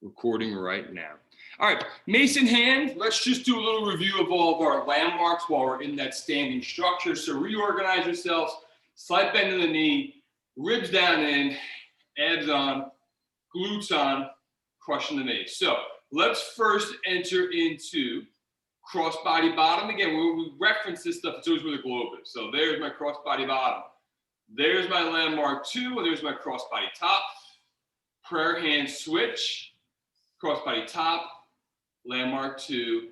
Recording right now. All right, Mace in hand. Let's just do a little review of all of our landmarks while we're in that standing structure. So reorganize yourselves, slight bend in the knee, ribs down in, abs on, glutes on, crushing the mace. So let's first enter into cross body bottom. Again, when we reference this stuff, it's always where the globe is. So there's my cross body bottom. There's my landmark 2, and there's my cross body top. Prayer hand switch, cross body top, landmark 2,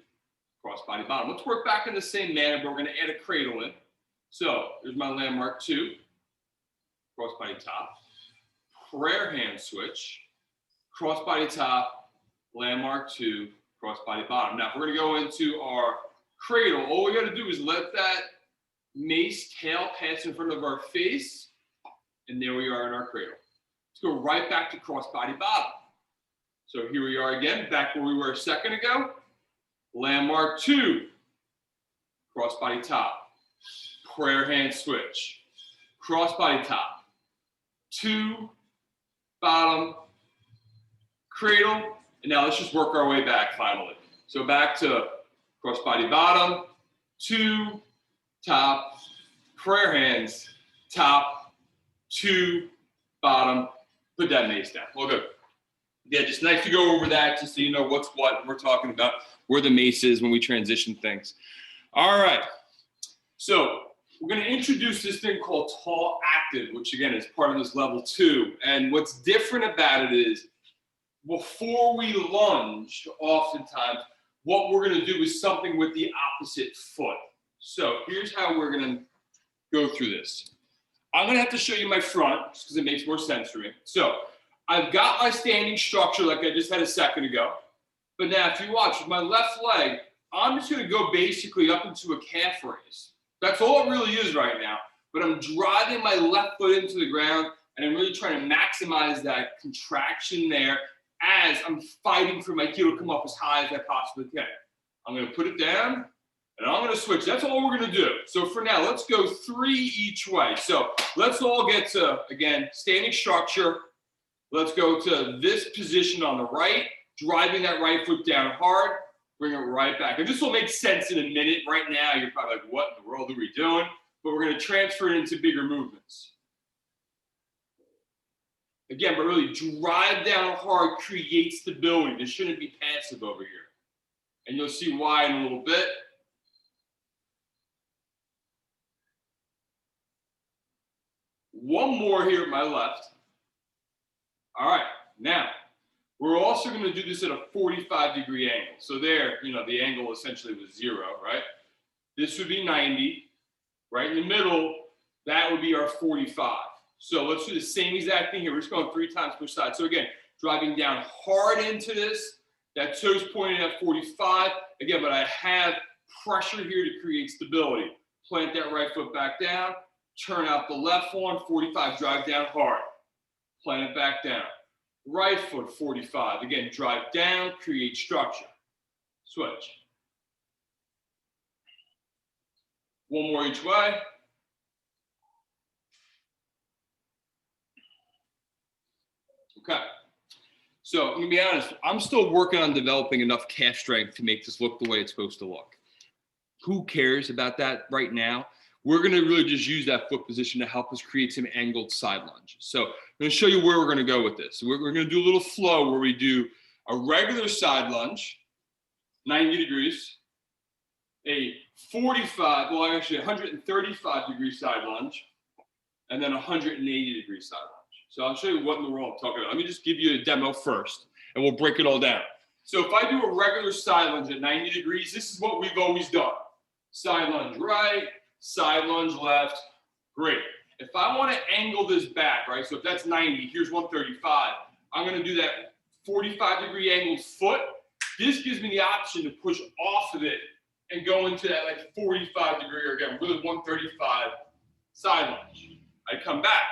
cross body bottom. Let's work back in the same manner, but we're going to add a cradle in. So there's my landmark 2, cross body top, prayer hand switch, cross body top, landmark 2, cross body bottom. Now, if we're going to go into our cradle, all we got to do is let that mace tail pass in front of our face, and there we are in our cradle. Let's go right back to cross body bottom. So here we are again, back where we were a second ago. Landmark 2, cross body top, prayer hand switch, cross body top, 2, bottom, cradle, and now let's just work our way back finally. So back to cross body bottom, 2, top, prayer hands, top, 2, bottom, put that mace down. All good. Yeah, just nice to go over that just so you know what's what we're talking about, where the mace is when we transition things. All right. So we're going to introduce this thing called tall active, which again is part of this level 2. And what's different about it is before we lunge, oftentimes, what we're going to do is something with the opposite foot. So here's how we're going to go through this. I'm going to have to show you my front just because it makes more sense for me. So I've got my standing structure like I just had a second ago. But now if you watch, with my left leg, I'm just going to go basically up into a calf raise. That's all it really is right now. But I'm driving my left foot into the ground, and I'm really trying to maximize that contraction there as I'm fighting for my heel to come up as high as I possibly can. I'm going to put it down, and I'm going to switch. That's all we're going to do. So for now, let's go 3 each way. So let's all get to, again, standing structure. Let's go to this position on the right, driving that right foot down hard, bring it right back. And this will make sense in a minute. Right now, you're probably like, what in the world are we doing? But we're going to transfer it into bigger movements. Again, but really drive down hard, create stability. This shouldn't be passive over here. And you'll see why in a little bit. One more here at my left. All right, now, we're also going to do this at a 45-degree angle. So there, the angle essentially was 0, right? This would be 90. Right in the middle, that would be our 45. So let's do the same exact thing here. We're just going 3 times per side. So again, driving down hard into this. That toe's pointing at 45. Again, but I have pressure here to create stability. Plant that right foot back down. Turn out the left one, 45. Drive down hard. Plant it back down. Right foot, 45. Again, drive down, create structure. Switch. One more each way. Okay. So I'm going to be honest, I'm still working on developing enough calf strength to make this look the way it's supposed to look. Who cares about that right now? We're going to really just use that foot position to help us create some angled side lunge. So I'm going to show you where we're going to go with this. We're going to do a little flow where we do a regular side lunge, 90 degrees, a 135-degree side lunge, and then a 180-degree side lunge. So I'll show you what in the world I'm talking about. Let me just give you a demo first, and we'll break it all down. So if I do a regular side lunge at 90 degrees, this is what we've always done. Side lunge right, side lunge left. Great. If I want to angle this back, right, so if that's 90, here's 135. I'm going to do that 45-degree angled foot. This gives me the option to push off of it and go into that like 45-degree, or again, really 135 side lunge. I'd come back.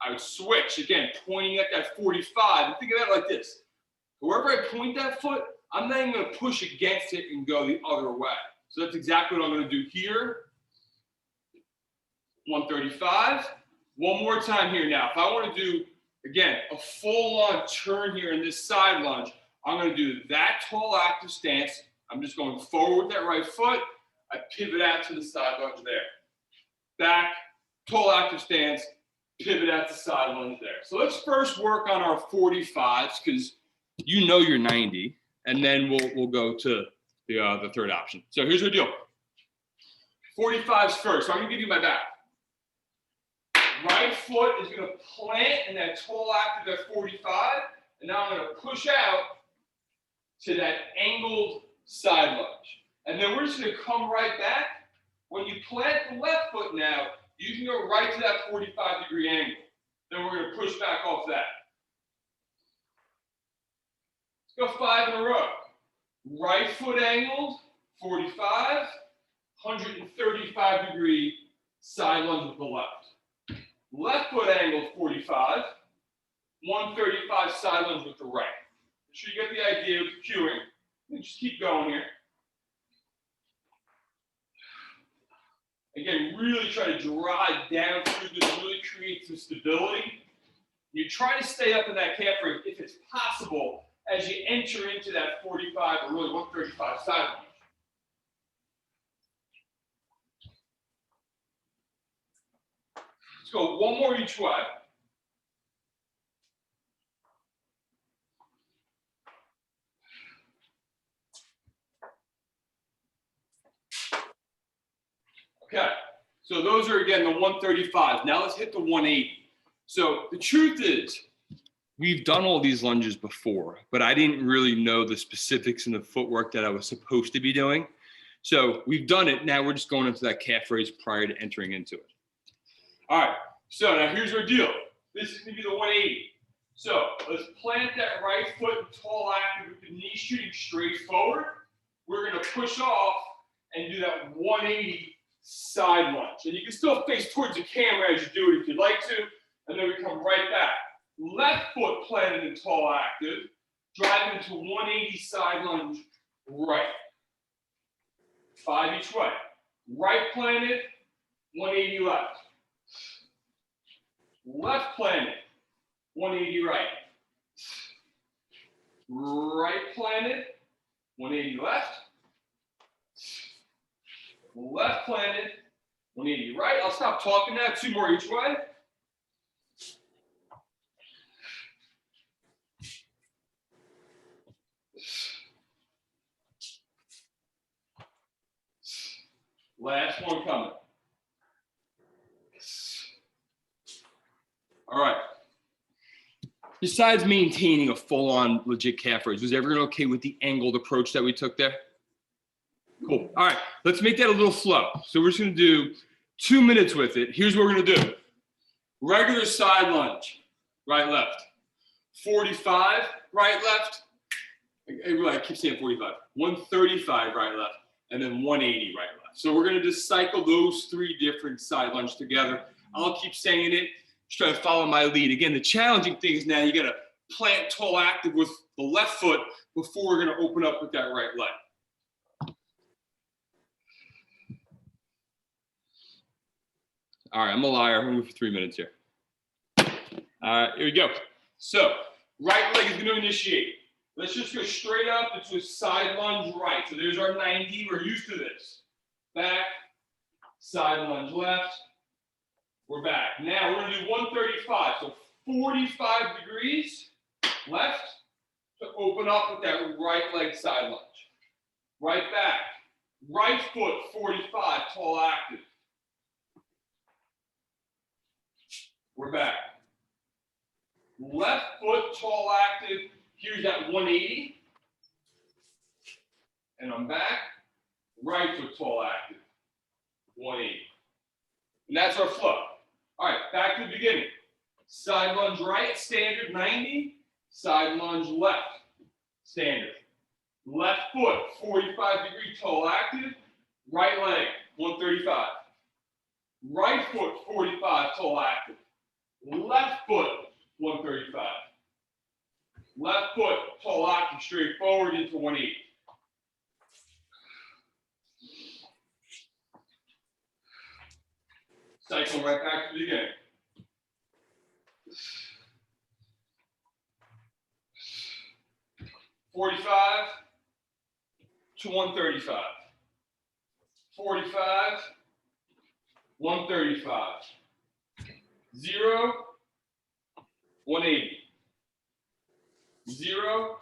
I would switch, again, pointing at that 45. And think of that like this. Wherever I point that foot, I'm not even going to push against it and go the other way. So that's exactly what I'm going to do here. 135. One more time here now. If I want to do Again, a full-on turn here in this side lunge. I'm going to do that tall active stance. I'm just going forward with that right foot. I pivot out to the side lunge there. Back, tall active stance, pivot out to side lunge there. So let's first work on our 45s because you know you're 90, and then we'll go to the third option. So here's the deal. 45s first. So I'm going to give you my back. Right foot is going to plant in that tall active at 45, and now I'm going to push out to that angled side lunge. And then we're just going to come right back. When you plant the left foot now, you can go right to that 45-degree angle. Then we're going to push back off that. Let's go 5 in a row. Right foot angled, 45, 135-degree side lunge with the left. Left foot angled, 45, 135 side lunge with the right. Make sure you get the idea of cueing. Just keep going here. Again, really try to drive down through this, really create some stability. You try to stay up in that calf raise if it's possible as you enter into that 45 or really 135 side lunge. Let's go one more each way. Okay, so those are, again, the 135s. Now let's hit the 180. So the truth is, we've done all these lunges before, but I didn't really know the specifics in the footwork that I was supposed to be doing. So we've done it. Now we're just going into that calf raise prior to entering into it. All right, so now here's our deal. This is going to be the 180. So let's plant that right foot tall active with the knee shooting straight forward. We're going to push off and do that 180 side lunge. And you can still face towards the camera as you do it if you'd like to. And then we come right back. Left foot planted in tall active. Drive into 180 side lunge right. 5 each way. Right planted, 180 left. Left planted, 180 right. Right planted, 180 left. Left planted, 180 right. I'll stop talking now. 2 more each way. Last one coming. All right. Besides maintaining a full-on legit calf raise, was everyone okay with the angled approach that we took there? Cool. All right, let's make that a little flow. So we're just going to do 2 minutes with it. Here's what we're going to do. Regular side lunge, right, left. 45, right, left. I keep saying 45. 135, right, left. And then 180, right, left. So we're going to just cycle those 3 different side lunges together. I'll keep saying it. Just try to follow my lead. Again, the challenging thing is now you got to plant tall active with the left foot before we're going to open up with that right leg. All right, I'm a liar. I'm going to move for 3 minutes here. All right, here we go. So right leg is going to initiate. Let's just go straight up into a side lunge right. So there's our 90. We're used to this. Back, side lunge left. We're back. Now we're going to do 135. So 45 degrees left to open up with that right leg side lunge. Right back. Right foot 45, tall active. We're back. Left foot tall active. Here's that 180. And I'm back. Right foot tall active. 180. And that's our flow. All right, back to the beginning. Side lunge right, standard 90. Side lunge left, standard. Left foot, 45-degree tall active. Right leg, 135. Right foot, 45, tall active. Left foot, 135. Left foot, tall active, straight forward into 180. Cycle right back to the beginning. 45 to 135. 45, 135. 0, 180. 0,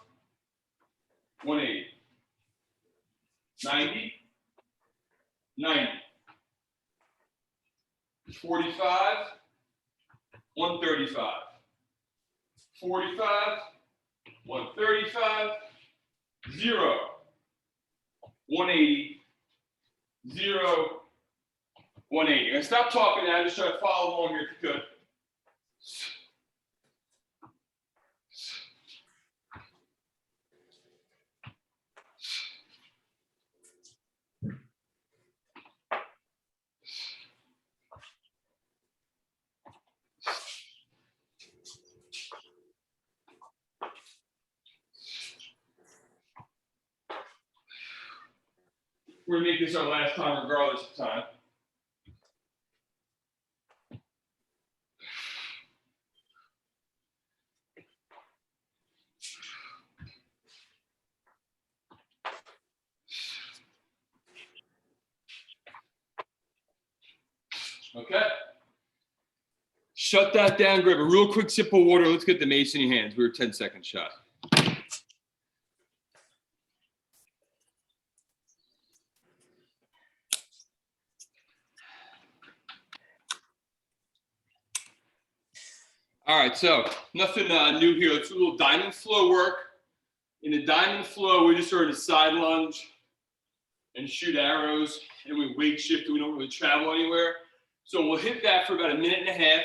180. 90, 90. 45, 135. 45, 135. 0, 180. 0, 180. And stop talking now, just try to follow along here if you could. We're gonna make this our last time regardless of time. Okay. Shut that down, grab a real quick sip of water. Let's get the mace in your hands. We're a 10-second shot. All right, so nothing new here. Let's do a little diamond flow work. In the diamond flow, we just are in a side lunge and shoot arrows, and we weight shift, and we don't really travel anywhere. So we'll hit that for about a minute and a half.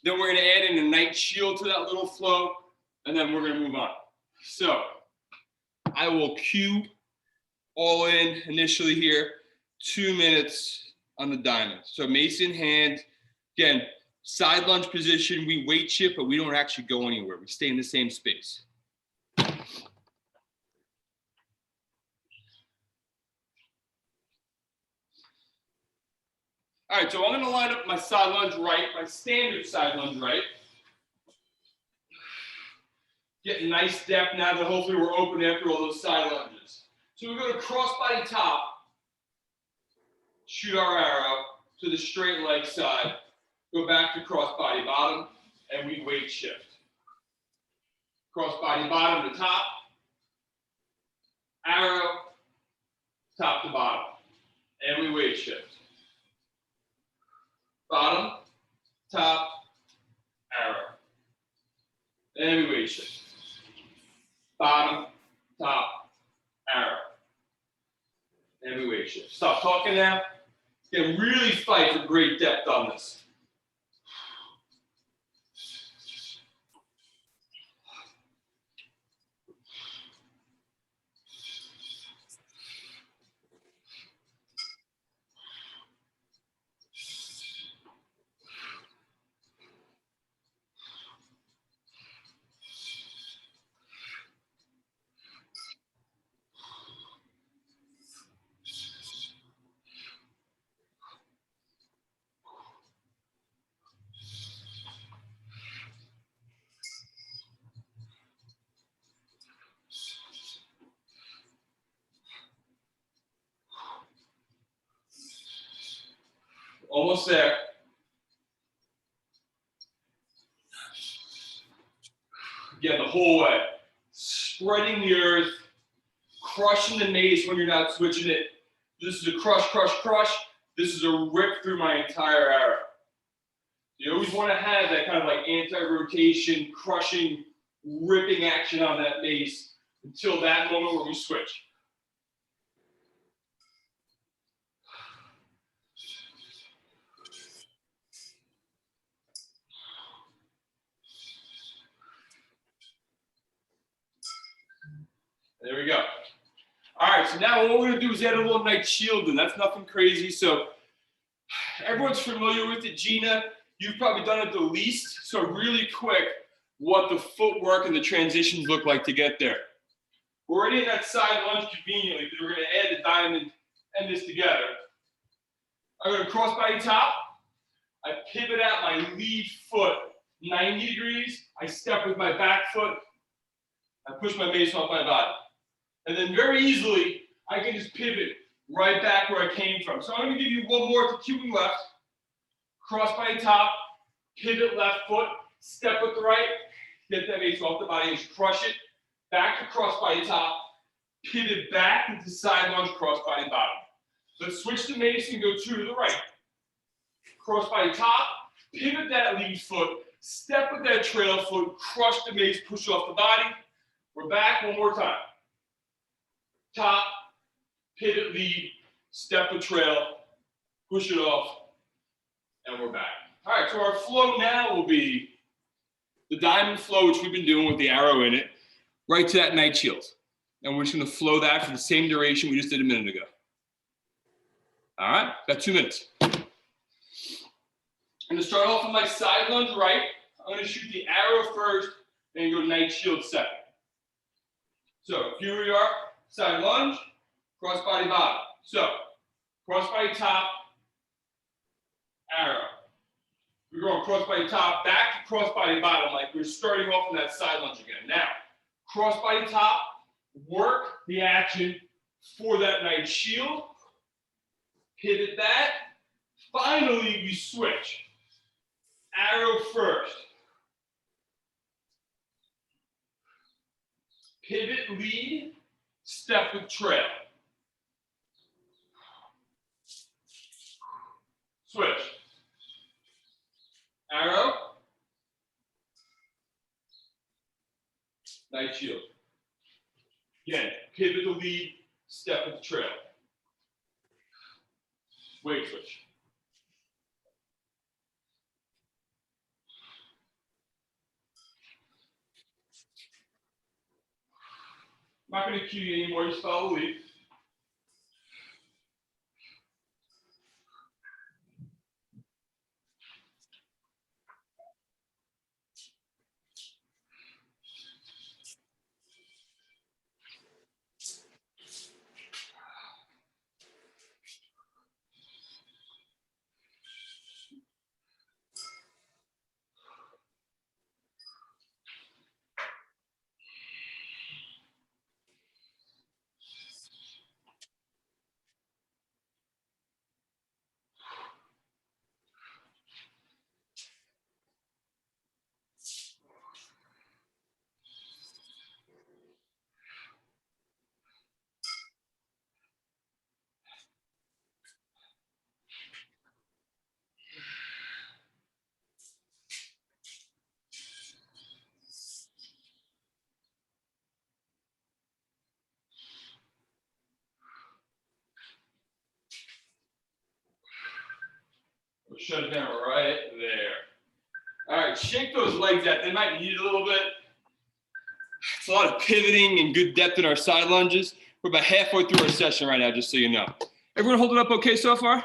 Then we're gonna add in a night shield to that little flow, and then we're gonna move on. So I will cue all in initially here, 2 minutes on the diamond. So mace in hand, again, side lunge position, we weight shift, but we don't actually go anywhere. We stay in the same space. All right, so I'm gonna line up my side lunge right, my standard side lunge right. Get nice depth now that hopefully we're open after all those side lunges. So we go to cross body top, shoot our arrow to the straight leg side, go back to cross body bottom, and we weight shift. Cross body bottom to top, arrow, top to bottom, and we weight shift. Bottom, top, arrow, and we weight shift. Bottom, top, arrow, and we weight shift. Stop talking now. You can really fight for great depth on this. Almost there. Again, the whole way. Spreading the earth, crushing the mace when you're not switching it. This is a crush, crush, crush. This is a rip through my entire arrow. You always want to have that kind of like anti-rotation, crushing, ripping action on that mace until that moment where we switch. There we go. All right, so now what we're gonna do is add a little night shield, and that's nothing crazy. So everyone's familiar with it. Gina, you've probably done it the least. So really quick, what the footwork and the transitions look like to get there. We're already in that side lunge conveniently because we're gonna add the diamond and this together. I'm gonna cross body top. I pivot out my lead foot 90 degrees. I step with my back foot I push my mace off my body. And then very easily, I can just pivot right back where I came from. So I'm going to give you one more to cueing left. Cross body top, pivot left foot, step with the right, get that mace off the body and just crush it. Back to cross body top, pivot back into side lunge, cross body bottom. Let's switch the mace and go 2 to the right. Cross body top, pivot that lead foot, step with that trail foot, crush the mace, push off the body. We're back one more time. Top, pivot lead, step with trail, push it off, and we're back. All right, so our flow now will be the diamond flow, which we've been doing with the arrow in it, right to that night shield. And we're just going to flow that for the same duration we just did a minute ago. All right, about 2 minutes. I'm going to start off with my side lunge right. I'm going to shoot the arrow first and go night shield second. So here we are, side lunge, cross body bottom. So cross body top, arrow. We're going cross body top, back to cross body bottom, like we're starting off in that side lunge again. Now, cross body top, work the action for that night shield, pivot that. Finally, we switch. Arrow first. Pivot, lead, step with trail. Switch. Arrow. Night shield. Again, pivot the lead, step with the trail. Weight switch. I'm not going to cue you anymore, just follow the lead. We'll shut it down right there. All right, shake those legs out. They might need it a little bit. It's a lot of pivoting and good depth in our side lunges. We're about halfway through our session right now, just so you know. Everyone holding up okay so far?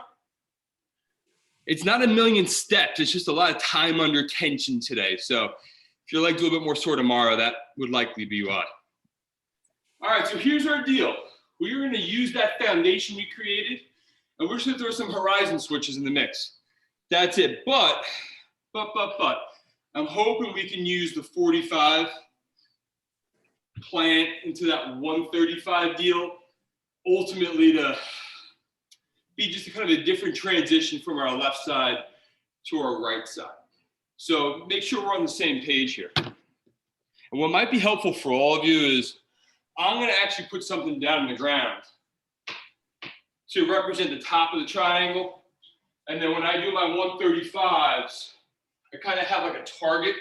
It's not a million steps. It's just a lot of time under tension today. So if your legs are a little bit more sore tomorrow, that would likely be why. All right, so here's our deal. We're going to use that foundation we created, and we're just going to throw some horizon switches in the mix. That's it. But, I'm hoping we can use the 45 plant into that 135 deal, ultimately to be just a kind of a different transition from our left side to our right side. So make sure we're on the same page here. And what might be helpful for all of you is I'm going to actually put something down on the ground to represent the top of the triangle. And then when I do my 135s, I kind of have like a target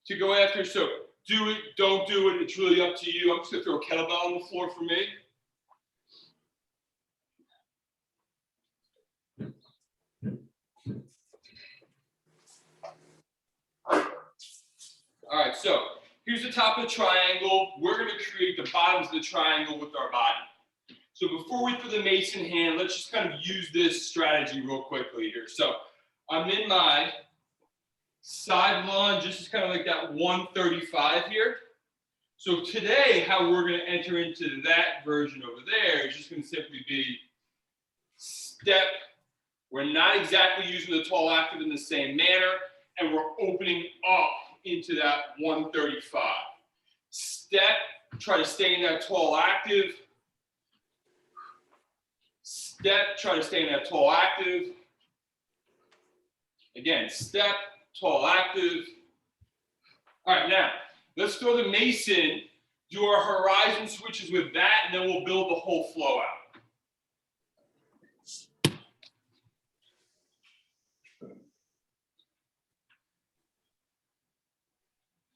to go after. So do it, don't do it. It's really up to you. I'm just going to throw a kettlebell on the floor for me. All right, so here's the top of the triangle. We're going to create the bottoms of the triangle with our body. So before we put the mace in hand, let's just kind of use this strategy real quickly here. So I'm in my side lunge. This is kind of like that 135 here. So today, how we're going to enter into that version over there is just going to simply be step. We're not exactly using the tall active in the same manner, and we're opening up into that 135. Step, try to stay in that tall active. Step, try to stay in that tall active. Again, step, tall active. All right, now, let's throw the mace in, do our horizon switches with that, and then we'll build the whole flow out.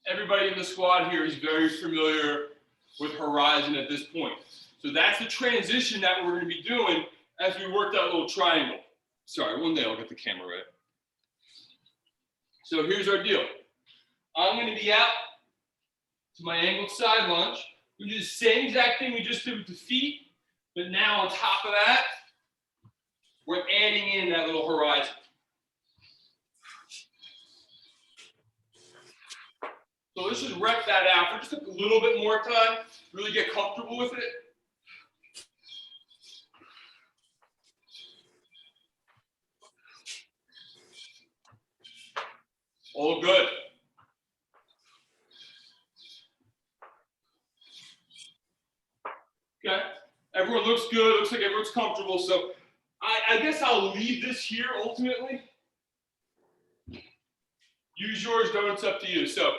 Everybody in the squad here is very familiar with horizon at this point. So that's the transition that we're going to be doing as we work that little triangle. Sorry, one day I'll get the camera right. So here's our deal. I'm going to be out to my angled side lunge. We do the same exact thing we just did with the feet, but now on top of that, we're adding in that little horizon. So let's just rep that out for just a little bit more time, really get comfortable with it. All good. Okay, everyone looks good, looks like everyone's comfortable, so I guess I'll leave this here ultimately. Use yours, though, it's up to you. So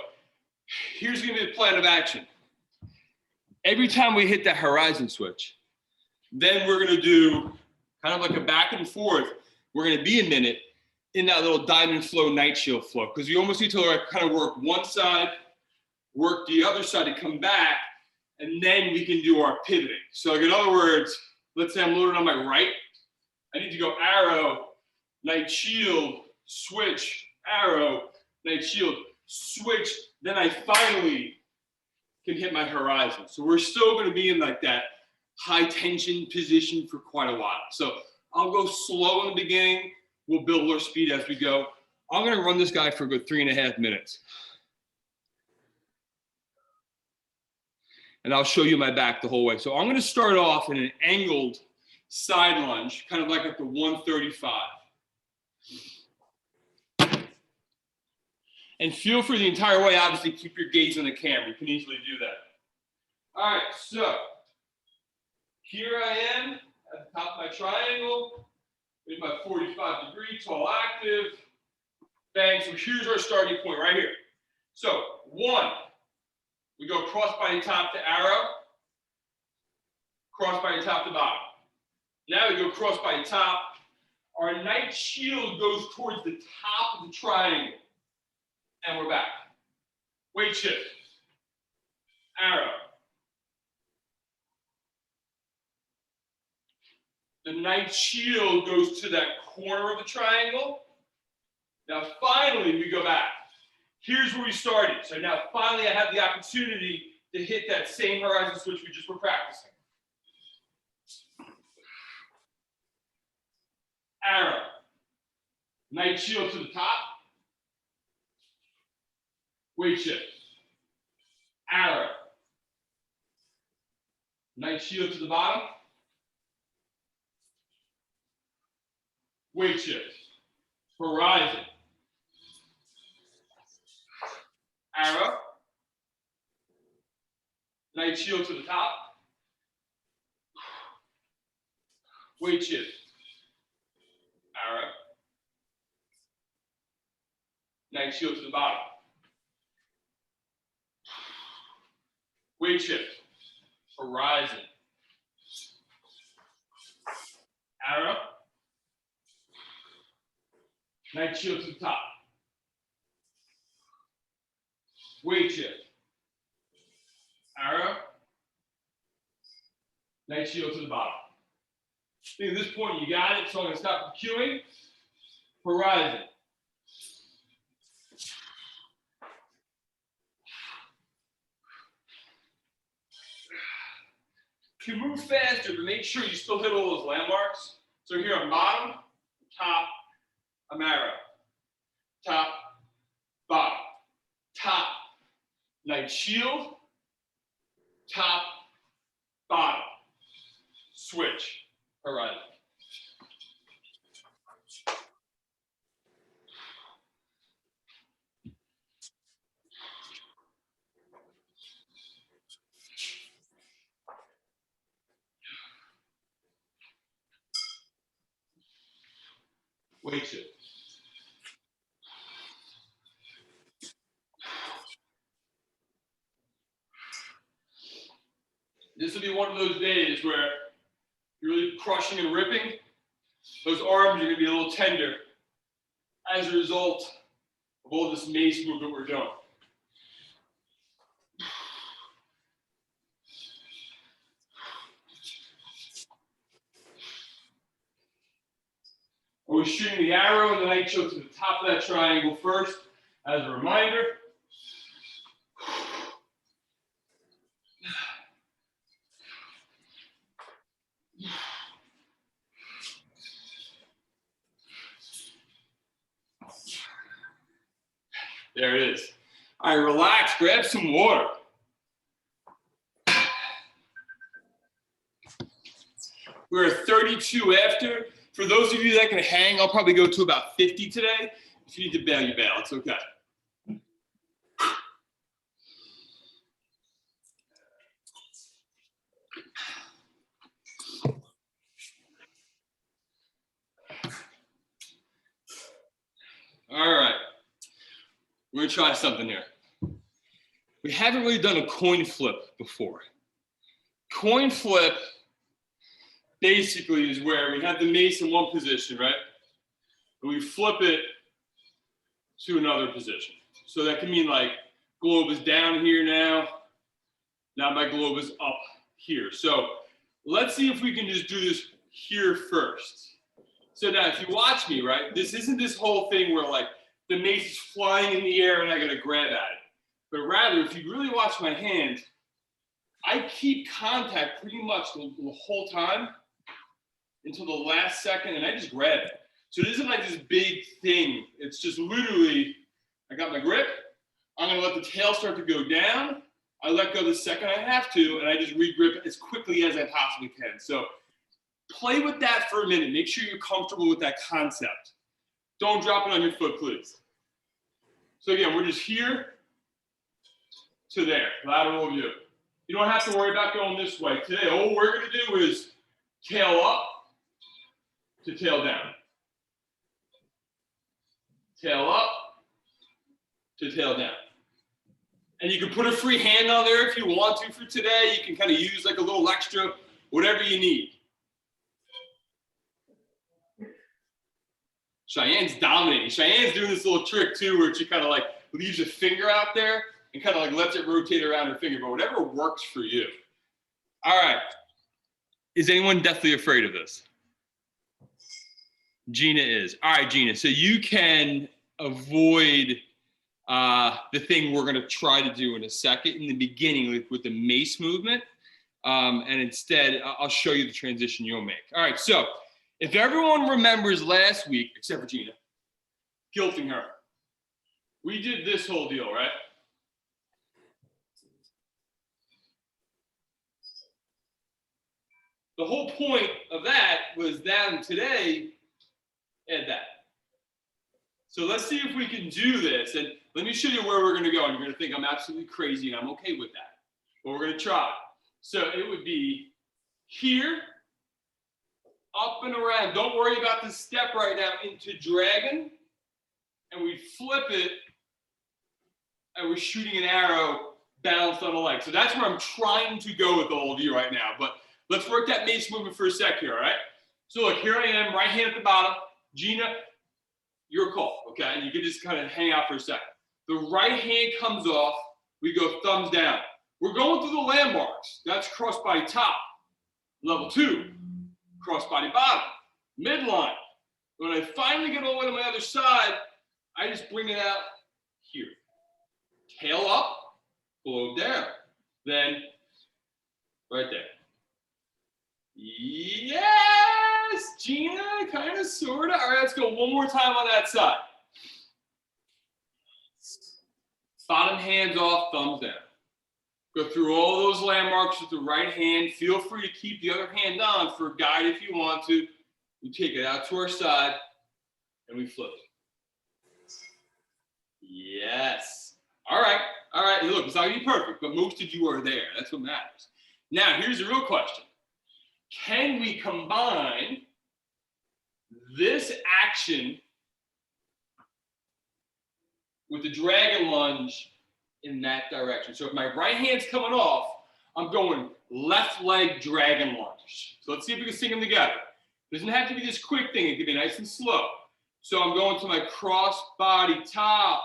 here's gonna be the plan of action. Every time we hit that horizon switch, then we're gonna do kind of like a back and forth. We're gonna be a minute in that little diamond flow, night shield flow, because you almost need to kind of work one side, work the other side to come back, and then we can do our pivoting. So like in other words, let's say I'm loaded on my right, I need to go arrow, night shield, switch, arrow, night shield, switch, then I finally can hit my horizon. So we're still going to be in like that high tension position for quite a while. So I'll go slow in the beginning. We'll build our speed as we go. I'm going to run this guy for a good 3.5 minutes. And I'll show you my back the whole way. So I'm going to start off in an angled side lunge, kind of like at the 135. And feel free the entire way, obviously, keep your gaze on the camera. You can easily do that. All right, so here I am at the top of my triangle with my 45-degree tall active. Bang, so here's our starting point right here. So 1, we go cross body top to arrow, cross body top to bottom. Now we go cross body top. Our night shield goes towards the top of the triangle. And we're back. Weight shift. Arrow. The night shield goes to that corner of the triangle. Now finally we go back. Here's where we started. So now finally I have the opportunity to hit that same horizon switch we just were practicing. Arrow. Night shield to the top. Weight shift. Arrow. Night shield to the bottom. Weight shift. Horizon. Arrow. Night shield to the top. Weight shift. Arrow. Night shield to the bottom. Weight shift. Horizon. Arrow. Night shield to the top. Weight shift. Arrow. Night shield to the bottom. I think at this point you got it, so I'm going to stop the cueing. Horizon. You can move faster, but make sure you still hit all those landmarks. So here I'm bottom, top, I'm arrow. Top, bottom, top, night shield, top, bottom, switch, horizon. weight shift. This will be one of those days where you're really crushing and ripping. Those arms are going to be a little tender as a result of all this mace movement we're doing. We're shooting the arrow and the night choke to the top of that triangle first as a reminder. There it is. All right, relax, grab some water. We're at 32 after. For those of you that can hang, I'll probably go to about 50 today. If you need to bail, you bail. It's okay. All right. We're going to try something here. We haven't really done a coin flip before. Coin flip basically is where we have the mace in one position, right? And we flip it to another position. So that can mean like globe is down here now. Now my globe is up here. So let's see if we can just do this here first. So now if you watch me, right, this isn't this whole thing where like the mace is flying in the air and I gotta grab at it. But rather, if you really watch my hand, I keep contact pretty much the whole time until the last second, and I just grab it. So it isn't like this big thing. It's just literally, I got my grip, I'm gonna let the tail start to go down, I let go the second I have to, and I just re-grip as quickly as I possibly can. So play with that for a minute. Make sure you're comfortable with that concept. Don't drop it on your foot, please. So again, we're just here to there, lateral view. You don't have to worry about going this way. Today, all we're gonna do is tail up to tail down. Tail up to tail down. And you can put a free hand on there if you want to for today. You can kind of use like a little extra, whatever you need. Cheyenne's dominating. Cheyenne's doing this little trick too, where she kind of like leaves a finger out there and kind of like lets it rotate around her finger, but whatever works for you. All right. Is anyone deathly afraid of this? Gina is. All right, Gina. So you can avoid the thing we're going to try to do in a second in the beginning with the mace movement. And instead, I'll show you the transition you'll make. All right. So if everyone remembers last week, except for Gina, guilting her, we did this whole deal, right? The whole point of that was that today, add that. So let's see if we can do this. And let me show you where we're going to go. And you're going to think I'm absolutely crazy, and I'm okay with that. But we're going to try. So it would be here, up and around. Don't worry about the step right now into dragon. And we flip it, and we're shooting an arrow balanced on a leg. So that's where I'm trying to go with all of you right now. But let's work that mace movement for a sec here, all right? So look, here I am, right hand at the bottom. Gina, your call, okay? You can just kind of hang out for a second. The right hand comes off. We go thumbs down. We're going through the landmarks. That's crossbody top. Level 2, crossbody bottom. Midline. When I finally get all the way to my other side, I just bring it out here. Tail up, globe down. Then right there. Yes, Gina, kind of, sort of. All right, let's go one more time on that side. Bottom hands off, thumbs down. Go through all those landmarks with the right hand. Feel free to keep the other hand on for a guide if you want to. We take it out to our side, and we flip it. Yes. All right. All right. Look, it's not going to be perfect, but most of you are there. That's what matters. Now, here's the real question. Can we combine this action with the dragon lunge in that direction. So if my right hand's coming off, I'm going left leg dragon lunge. So let's see if we can sing them together. It doesn't have to be this quick thing. It can be nice and slow. So I'm going to my cross body top,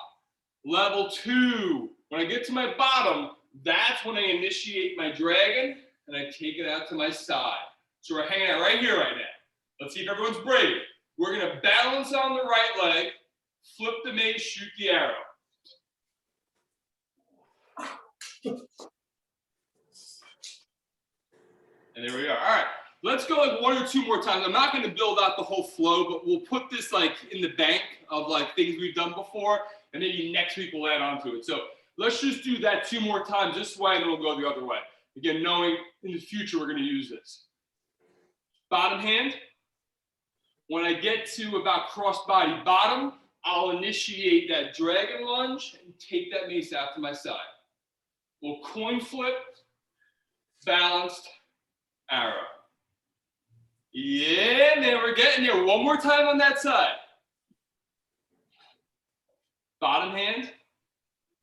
level 2. When I get to my bottom, that's when I initiate my dragon and I take it out to my side. So we're hanging out right here right now. Let's see if everyone's brave. We're going to balance on the right leg, flip the mace, shoot the arrow. And there we are. All right, let's go like 1 or 2 more times. I'm not going to build out the whole flow, but we'll put this like in the bank of like things we've done before, and maybe next week we'll add on to it. So let's just do that 2 more times this way, and then we'll go the other way. Again, knowing in the future we're going to use this. Bottom hand. When I get to about cross body bottom, I'll initiate that dragon lunge and take that mace out to my side. We'll coin flip, balanced arrow. Yeah, man, we're getting there. 1 more time on that side. Bottom hand,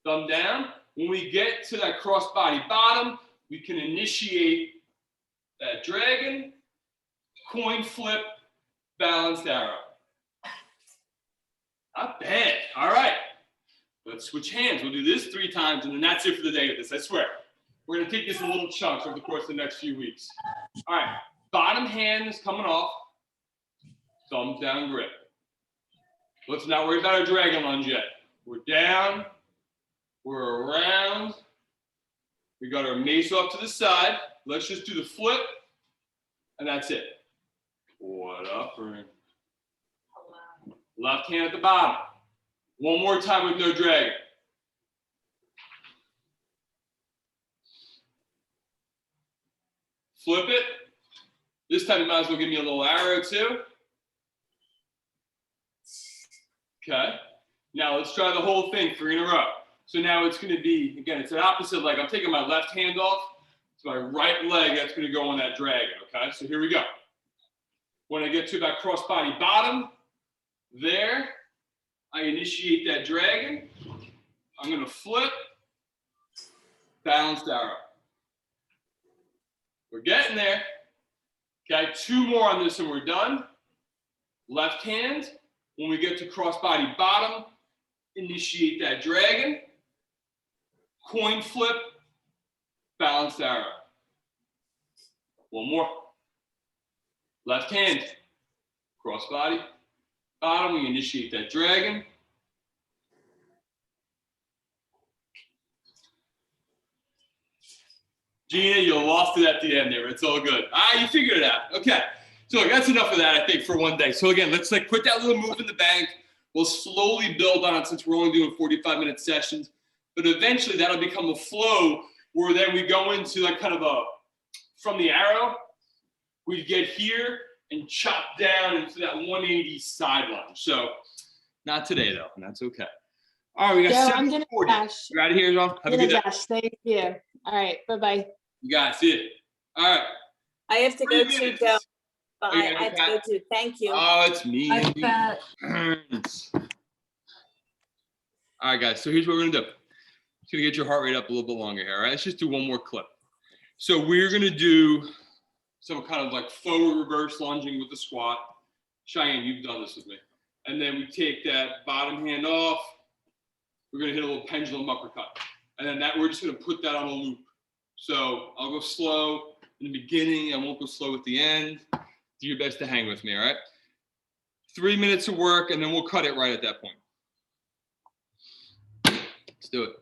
thumb down. When we get to that cross body bottom, we can initiate that dragon, coin flip, balanced arrow. Not bad. All right. Let's switch hands. We'll do this 3 times, and then that's it for the day with this, I swear. We're going to take this in little chunks over the course of the next few weeks. All right. Bottom hand is coming off. Thumbs down grip. Let's not worry about our dragon lunge yet. We're down. We're around. We got our mace off to the side. Let's just do the flip, and that's it. What up, Ring? Left hand at the bottom. 1 more time with no dragon. Flip it. This time you might as well give me a little arrow too. Okay. Now let's try the whole thing 3 in a row. So now it's going to be, again, it's an opposite leg. I'm taking my left hand off. It's my right leg that's going to go on that dragon. Okay. So here we go. When I get to about cross body bottom, there, I initiate that dragon. I'm going to flip, balanced arrow. We're getting there. Okay, 2 more on this and we're done. Left hand, when we get to cross body bottom, initiate that dragon. Coin flip, balanced arrow. 1 more. Left hand, cross body, bottom, we initiate that dragon. Gina, you lost it at the end there. It's all good. You figured it out. Okay. So look, that's enough of that, I think, for one day. So again, let's like put that little move in the bank. We'll slowly build on it since we're only doing 45-minute sessions. But eventually that'll become a flow where then we go into like kind of a, from the arrow, we get here and chop down into that 180 side lunge. So not today though, and that's okay. All right, we got 740. You're out of here, John. Have a good day. Thank you. All right, bye-bye. You guys see it. All right. I have to go to go. Bye. I have to go to. Thank you. Oh, it's me. I bet. All right, guys. So here's what we're gonna do. Just gonna get your heart rate up a little bit longer here. All right. Let's just do 1 more clip. So we're gonna do some kind of like forward reverse lunging with the squat. Cheyenne, you've done this with me. And then we take that bottom hand off. We're gonna hit a little pendulum uppercut. And then that we're just gonna put that on a loop. So I'll go slow in the beginning. I won't go slow at the end. Do your best to hang with me, all right? 3 minutes of work, and then we'll cut it right at that point. Let's do it.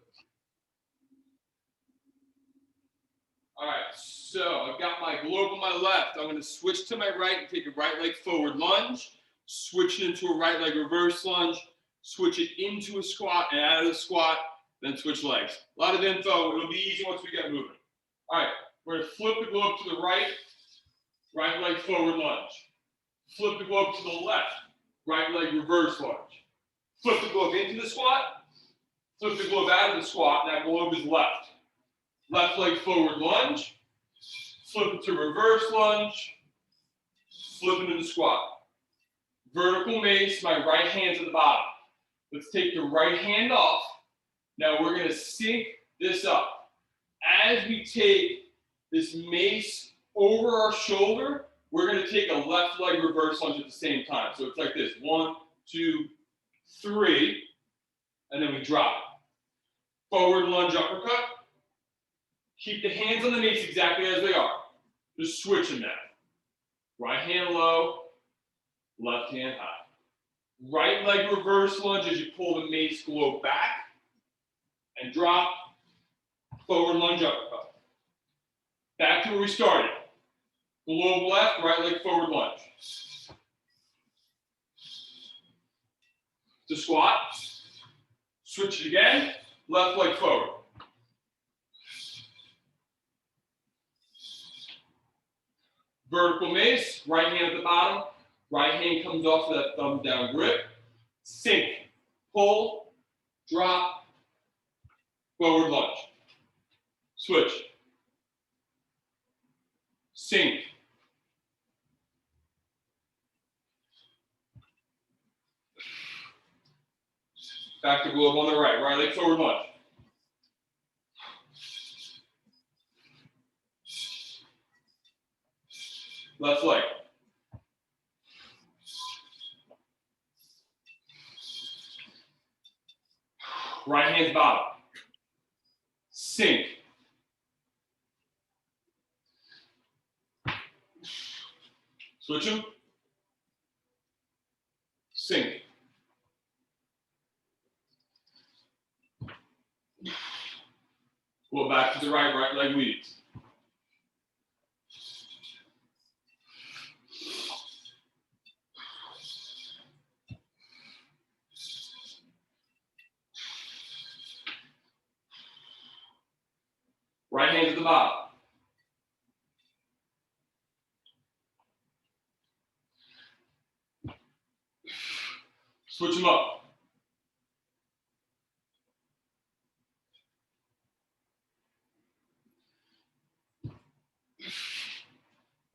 All right, so I've got my globe on my left. I'm gonna switch to my right and take a right leg forward lunge, switch it into a right leg reverse lunge, switch it into a squat and out of the squat, then switch legs. A lot of info, it'll be easy once we get moving. All right, we're gonna flip the globe to the right, right leg forward lunge. Flip the globe to the left, right leg reverse lunge. Flip the globe into the squat, flip the globe out of the squat, that globe is left. Left leg forward lunge, flip it to reverse lunge, flip it into squat. Vertical mace, my right hand's at the bottom. Let's take the right hand off. Now we're gonna sync this up. As we take this mace over our shoulder, we're gonna take a left leg reverse lunge at the same time. So it's like this, 1, 2, 3, and then we drop it. Forward lunge uppercut. Keep the hands on the mace exactly as they are. Just switch them now. Right hand low, left hand high. Right leg reverse lunge as you pull the mace globe back and drop. Forward lunge uppercut. Back to where we started. Globe left, right leg forward lunge. To squat. Switch it again. Left leg forward. Vertical mace, right hand at the bottom. Right hand comes off of that thumb down grip. Sink, pull, drop, forward lunge. Switch. Sink. Back to globe on the right. Right leg forward lunge. Left leg. Right hand's bottom. Sink. Switch them. Sink. Go back to the right, right leg leads. Right hand at the bottom. Switch them up.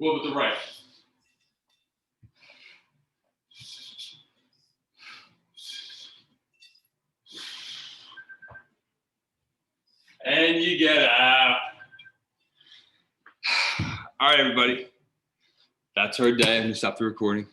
Go up with the right. And you get out. All right, everybody. That's our day. I'm going to stop the recording.